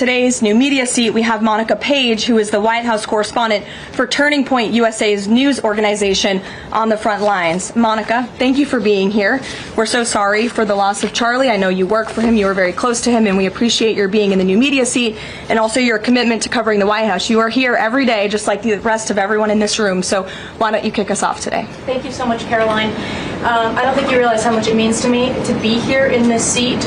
Today's new media seat, we have Monica Page, who is the White House correspondent for Turning Point USA's news organization, on the front lines. Monica, thank you for being here. We're so sorry for the loss of Charlie. I know you work for him, you were very close to him, and we appreciate your being in the new media seat and also your commitment to covering the White House. You are here every day, just like the rest of everyone in this room. So why don't you kick us off today? Thank you so much, Caroline. I don't think you realize how much it means to me to be here in this seat,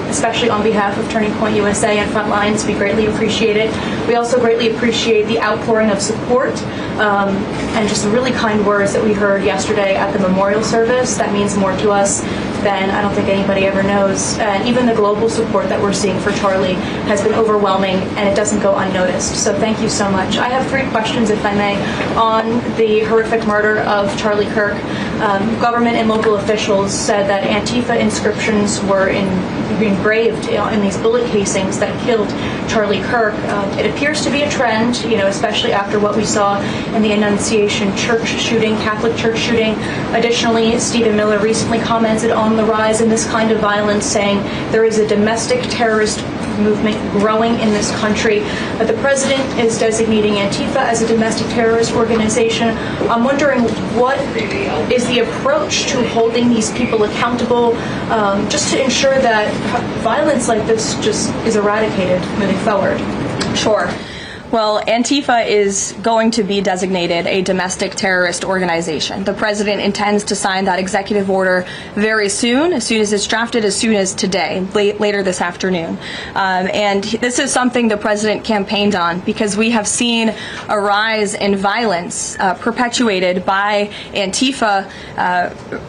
especially on behalf of Turning Point USA and Frontlines. We greatly appreciate it. We also greatly appreciate the outpouring of support and just the really kind words that we heard yesterday at the memorial service. That means more to us than I don't think anybody ever knows. And even the global support that we're seeing for Charlie has been overwhelming, and it doesn't go unnoticed. So thank you so much. I have 3 questions, if I may, on the horrific murder of Charlie Kirk. Government and local officials said that Antifa inscriptions were engraved in these bullet casings that killed Charlie Kirk. It appears to be a trend, especially after what we saw in the Annunciation church shooting, Catholic church shooting. Additionally, Stephen Miller recently commented on the rise in this kind of violence, saying there is a domestic terrorist movement growing in this country. The president is designating Antifa as a domestic terrorist organization. I'm wondering, what is the approach to holding these people accountable, just to ensure that violence like this just is eradicated moving forward? Sure. Well, Antifa is going to be designated a domestic terrorist organization. The president intends to sign that executive order very soon as it's drafted, as soon as today, later this afternoon. And this is something the president campaigned on, because we have seen a rise in violence perpetuated by Antifa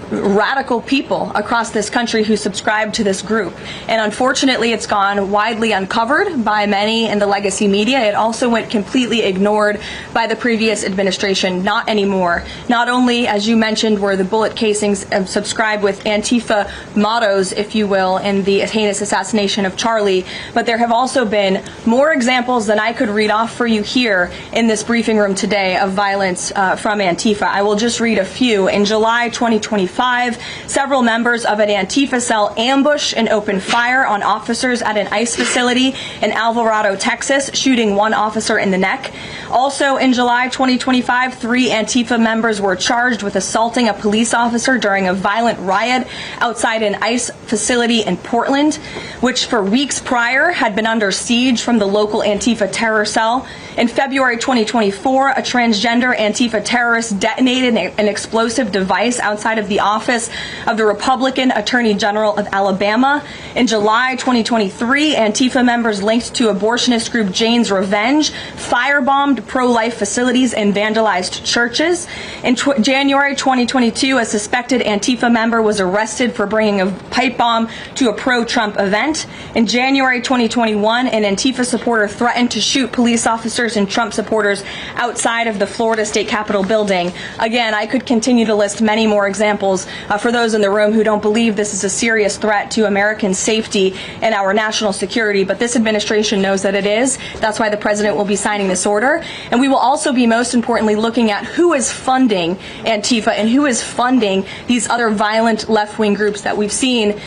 radical people across this country who subscribe to this group. And unfortunately, it's gone widely uncovered by many in the legacy media. It also went completely ignored by the previous administration. Not anymore. Not only, as you mentioned, were the bullet casings subscribed with Antifa mottos, if you will, in the heinous assassination of Charlie, but there have also been more examples than I could read off for you here in this briefing room today of violence from Antifa. I will just read a few. In July 2025, several members of an Antifa cell ambushed and opened fire on officers at an ICE facility in Alvarado, Texas, shooting one officer in the neck. Also in July 2025, 3 Antifa members were charged with assaulting a police officer during a violent riot outside an ICE facility in Portland, which for weeks prior had been under siege from the local Antifa terror cell. In February 2024, a transgender Antifa terrorist detonated an explosive device outside of the office of the Republican Attorney General of Alabama. In July 2023, Antifa members linked to abortionist group Jane's Revenge firebombed pro-life facilities and vandalized churches. In January 2022, a suspected Antifa member was arrested for bringing a pipe bomb to a pro-Trump event. In January 2021, an Antifa supporter threatened to shoot police officers and Trump supporters outside of the Florida State Capitol building. Again, I could continue to list many more examples for those in the room who don't believe this is a serious threat to American safety and our national security, but this administration knows that it is. That's why the president will be signing this order. And we will also be, most importantly, looking at who is funding Antifa and who is funding these other violent left-wing groups that we've seen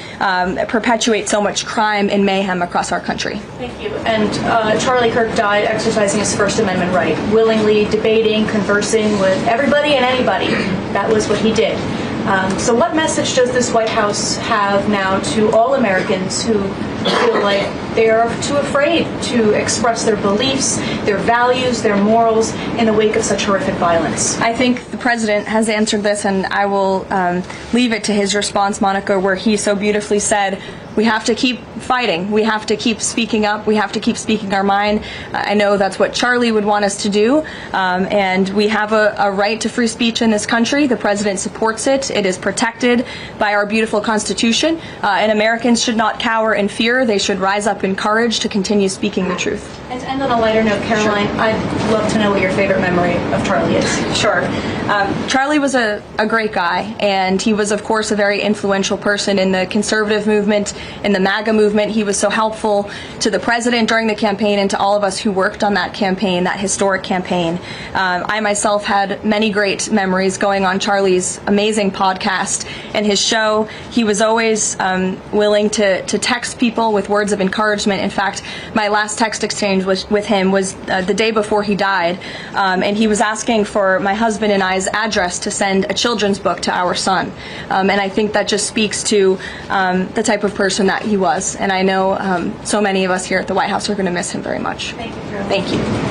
perpetuate so much crime and mayhem across our country. Thank you. And Charlie Kirk died exercising his First Amendment right, willingly debating, conversing with everybody and anybody. That was what he did. So what message does this White House have now to all Americans who feel like they are too afraid to express their beliefs, their values, their morals in the wake of such horrific violence? I think the president has answered this, and I will leave it to his response, Monica, where he so beautifully said, we have to keep fighting. We have to keep speaking up. We have to keep speaking our mind. I know that's what Charlie would want us to do, and we have a right to free speech in this country. The president supports it. It is protected by our beautiful Constitution, and Americans should not cower in fear. They should rise up in courage to continue speaking the truth. And to end on a lighter note, Caroline, sure. I'd love to know what your favorite memory of Charlie is. Sure. Charlie was a great guy, and he was, of course, a very influential person in the conservative movement in the MAGA movement. He was so helpful to the president during the campaign and to all of us who worked on that campaign, that historic campaign. I myself had many great memories going on Charlie's amazing podcast and his show. He was always willing to text people with words of encouragement. In fact, my last text exchange with him was the day before he died, and he was asking for my husband and I's address to send a children's book to our son. And I think that just speaks to the type of person that he was. And I know so many of us here at the White House are going to miss him very much. Thank you, Carol. Thank you.